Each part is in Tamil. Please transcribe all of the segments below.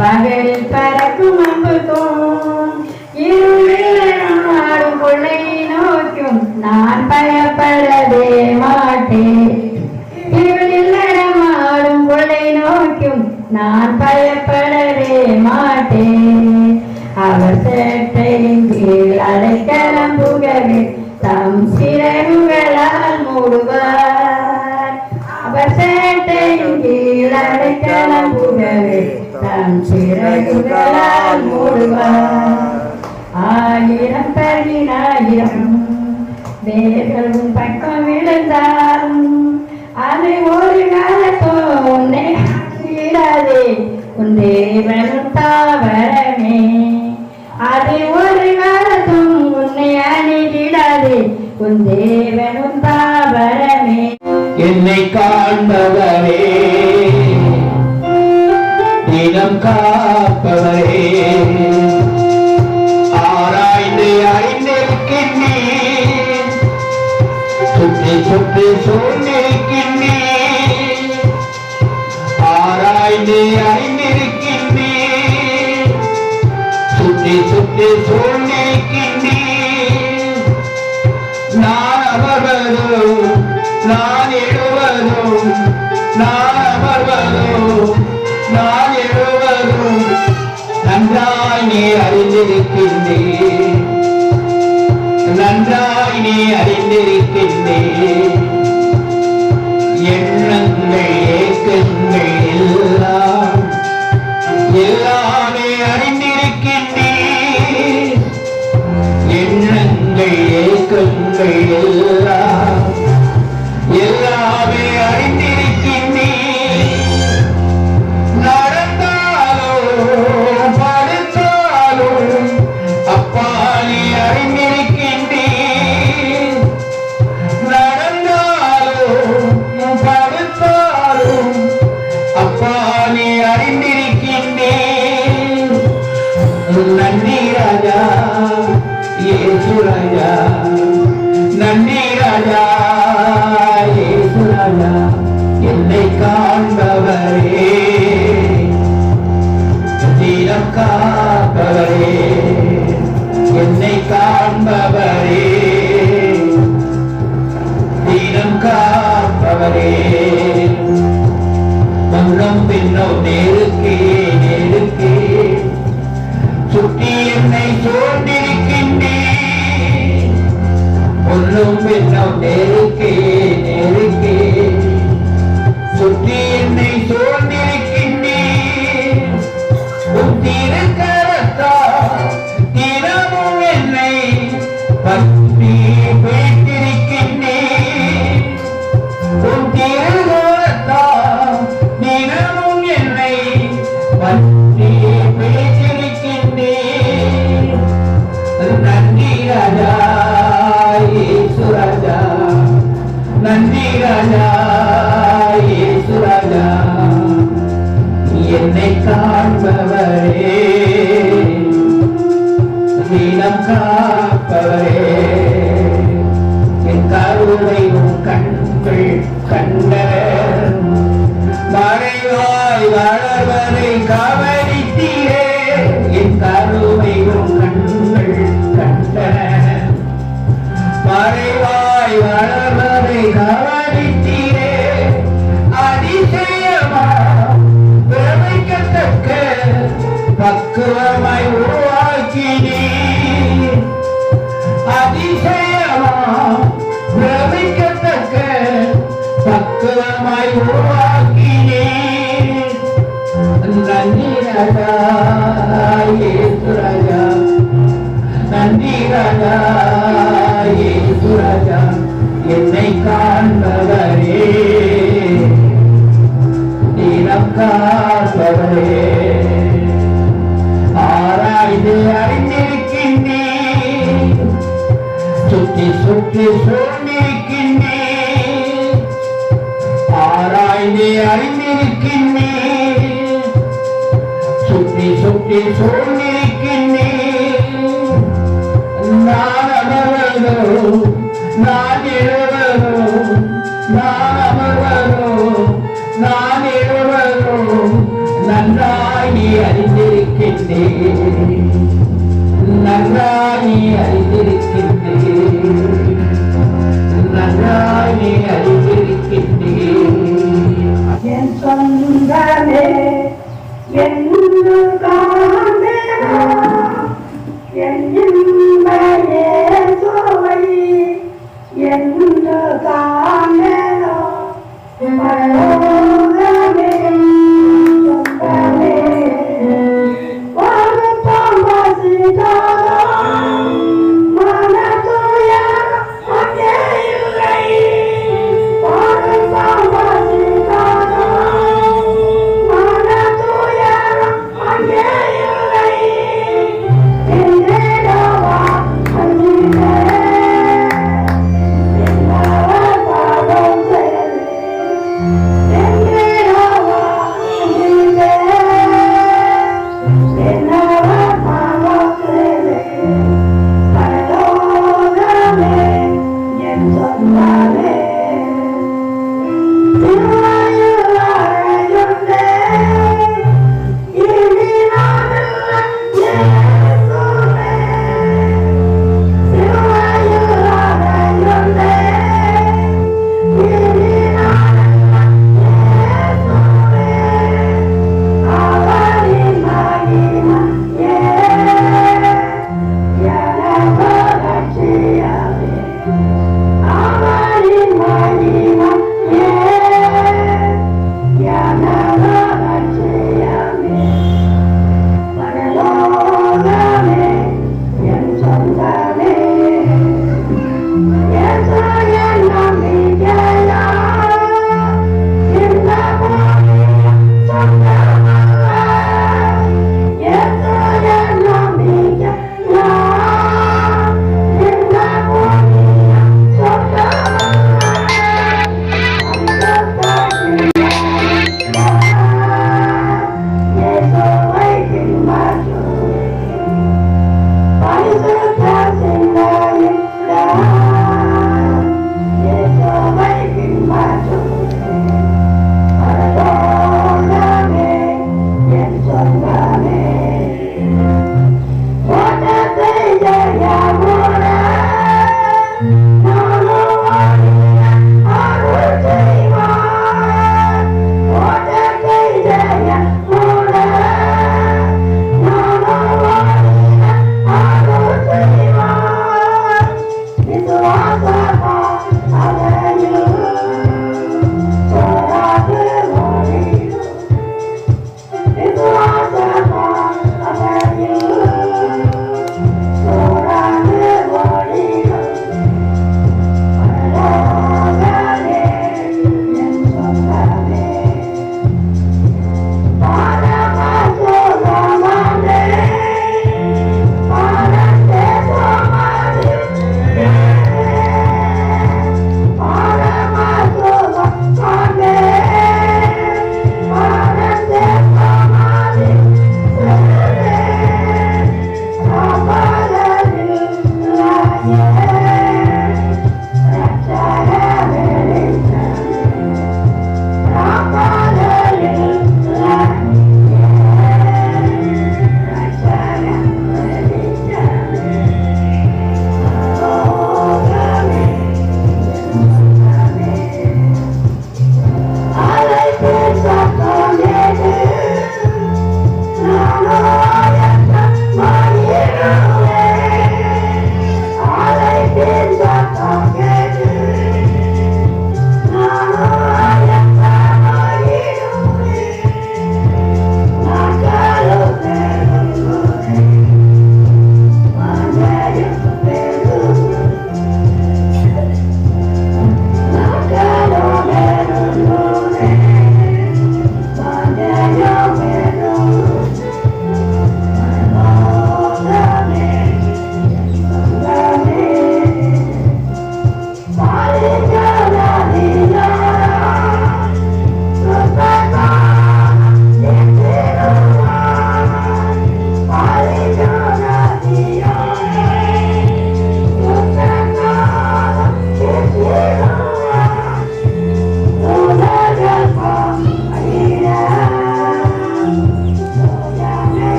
பகலில் பறக்கும் அம்புக்கும் இருளில் ஆடும் கொள்ளை நோக்கும் நான் பயப்படவே மாட்டேன். இருளில் நடமாடும் கொள்ளை நோக்கும் நான் பயப்படவே மாட்டேன். அவர் சேட்டையின் கீழ் அடைக்கலம் புகவே தம் சிறகுகளால் மூடுவார். அவர் சேட்டையின் கீழ் அடைக்கலம் புகவே தம் சிறகுகளால் மூடுவார். ஆயிரம் பதினாயிரம் வேர்களும் பக்கம் விழுந்தாலும் அது ஒரு காலத்தோ உன்னை அழியாதே. உன் தேவனும் தாவரமே அது ஒரு காலத்தும் உன்னை அணிவிடாதே. உன் தேவனும் தாவரமே. என்னை காண்பவரே தினம் காப்பவரே ஆராய்ந்து அறிந்திருக்கின்றேன். சுற்றி சுற்றி சூழ்ந்திருக்கின்றேன். ஆராய்ந்து அறிந்திருக்கின்றேன். சுற்றி சுற்றி சூழ்ந்திருக்கின்றேன். நான் அமர்வதும் நான் எழுவதும் நான் அமர்வதும் நான் எழுவதும் நன்றாய் நீ அறிந்திருக்கின்றேன். நன்றாய் நீ அறிந்திருக்கின்றேன். எண்ணங்கள் ஏக்கங்கள் எல்லாம் எல்லாமே அறிந்திருக்கின்றேன். எண்ணங்கள் ஏக்கங்கள் எல்லாம் எல்லாமே அறிந்திருக்கின்றேன். நடந்தாலும் படுத்தாலும் அப்பா நீ அறிந்திருக்கின்றேன். நடந்தாலும் படுத்தாலும் அப்பா நீ அறிந்திருக்கின்றேன். நன்றி ராஜா இயேசு ராஜா. நன்றி ராஜா இயேசு ராஜா. என்னை காண்பவரே தினம் காப்பவரே. என்னை காண்பவரே தினம் காப்பவரே. முன்னும் பின்னும் நேருக்கே நேருக்கே சுற்றி என்னை சூழ்ந்திருக்கின்றேன். முன்னும் பின்னும் நேருக்கே நேருக்கே சுற்றி என்னை சூழ்ந்திருக்கின்றேன். உன் திருக்கரத்தால் தினமும் என்னை பற்றி பிடித்திருக்கின்றேன். உன் திருக்கரத்தால் தினமும் என்னை பற்றி பிடித்திருக்கின்றேன். நன்றி ராஜா இயேசு ராஜா. நன்றி ராஜா இயேசு ராஜா. என்னை காண்பவரே தினம் காப்பவரே. என் கருவை உன் கண்கள் கண்டவர். மறைவாய் வளர்வரை கவனித்தீரே. என் கருவை உன் கண்கள் கண்டனர். மறைவாய் வளர்வரை கவனித்தீரே. அதிசயமா பிரமிக்கத்தக்க பக்குவமாய் உருவாக்கினீர். அதிசயமா பிரமிக்கத்தக்க பக்குவமாய் உருவாக்கினீர். நன்றி ராஜா இயேசு ராஜா. நன்றி ராஜா இயேசு ராஜா. என்னை காண்பவரே தினம் காப்பவரே. ஆராய்ந்து அறிந்திருக்கின்றேன். சுற்றி சுற்றி சூழ்ந்திருக்கின்றேன். ஆராய்ந்து அறிந்திருக்கின்றேன். சுற்றி சுற்றி சூழ்ந்திருக்கின்றேன். நான் அமர்வதோ நான் எழுவதோ நான் அமர்வதோ நான் எழுவதோ நன்றாய் நன்றாய் அறிந்திருக்கின்றேன் நன்றாய் அறிந்திருக்கின்றேன் நன்றாய் அறிந்திருக்கின்றேன் என் சொந்தமே என்று காண்பேனோ என் இன்பையே சுவை என்று காண்பேனோ பரலோகமே சொந்தமே வானத்தம் வாசித்தாலும் மனதுயரம் அங்கே இல்லை வானத்தம் வாசித்தாலும் மனதுயரம்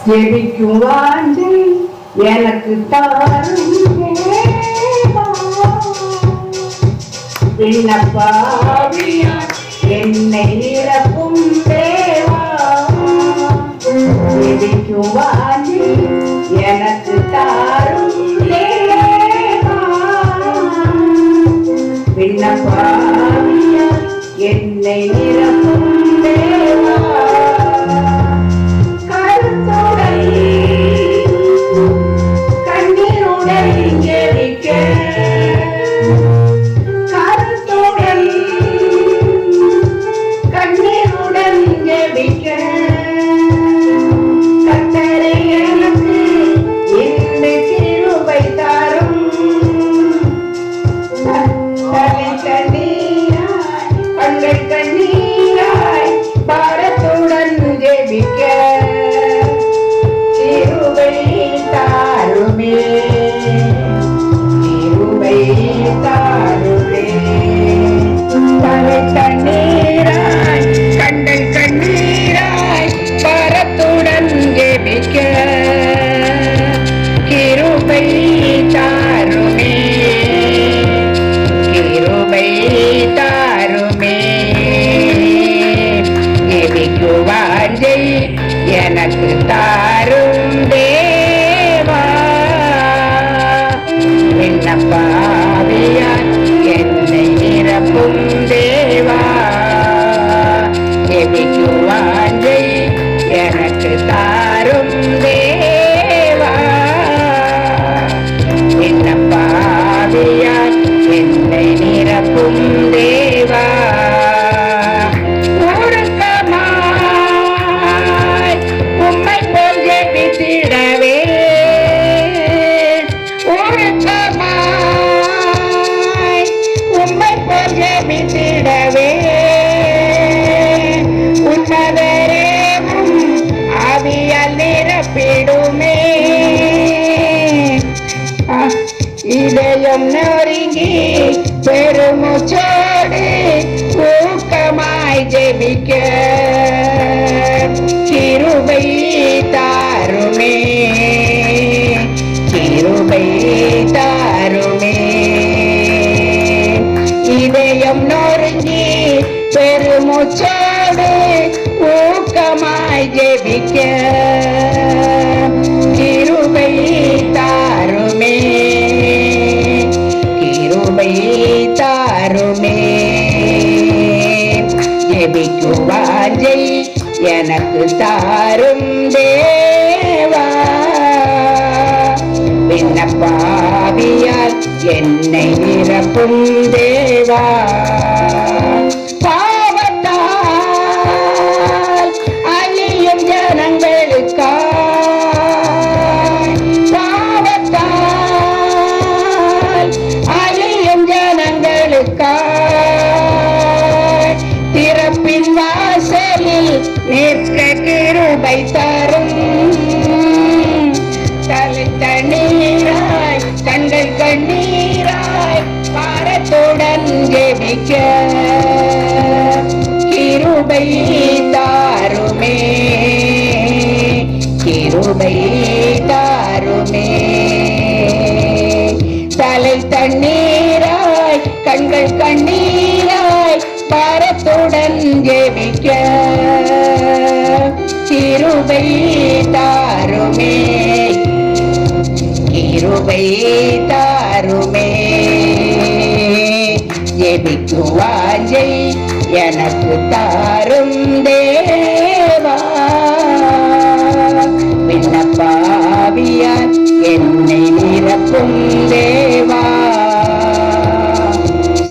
ஜெபிக்கும் வாஞ்சை எனக்கு தாரும் தேவா. விண்ணப்பாவியா என்னை நிரப்பும் தேவா. ஜெபிக்கும் வாஞ்சை எனக்கு தாரும் தேவா. விண்ணப்பாவியா என்னை நிரப்பும் தேவா. எனக்கு தாரும் தேவா. விண்ணப்பாவியால் என்னை நிரப்பும் தேவா. ஜெபிக்கும் வாஞ்சை எனக்கு தாரும் தேவா. விண்ணப்பாவியால் என்னை நிரப்பும் தேவா. இதயம் நொறுங்கி பெருமூச்சோடு ஊக்கமாய் ஜெபிக்க கிருபை தாருமே. கிருபை தாருமே. இதயம் நொறுங்கி பெருமூச்சோடு ஊக்கமாய் ஜெபிக்க கிருபை தாருமே. கிருபை தாருமே. ஜெபிக்கும் வாஞ்சை எனக்கு தாரும் தேவா. விண்ணப்பாவியால் என்னை நிரப்பும் தேவா. பாவத்தால் அழியும் ஜனங்களுக்காய் திறப்பின் வாசலில் நிற்க கிருபை தரும். தலை தண்ணீராய் கண்கள் கண்ணீராய் பாரத்துடன் ஜெபிக்க கிருபை தாருமே. கிருபை தாருமே. தலை தண்ணீராய் கண்கள் கண்ணீராய் பாரத்துடன் ஜெபிக்க கிருபை தாருமே. கிருபை தாருமே. ஜெபிக்கும் வாஞ்சை எனக்கு தாரும் தேவா.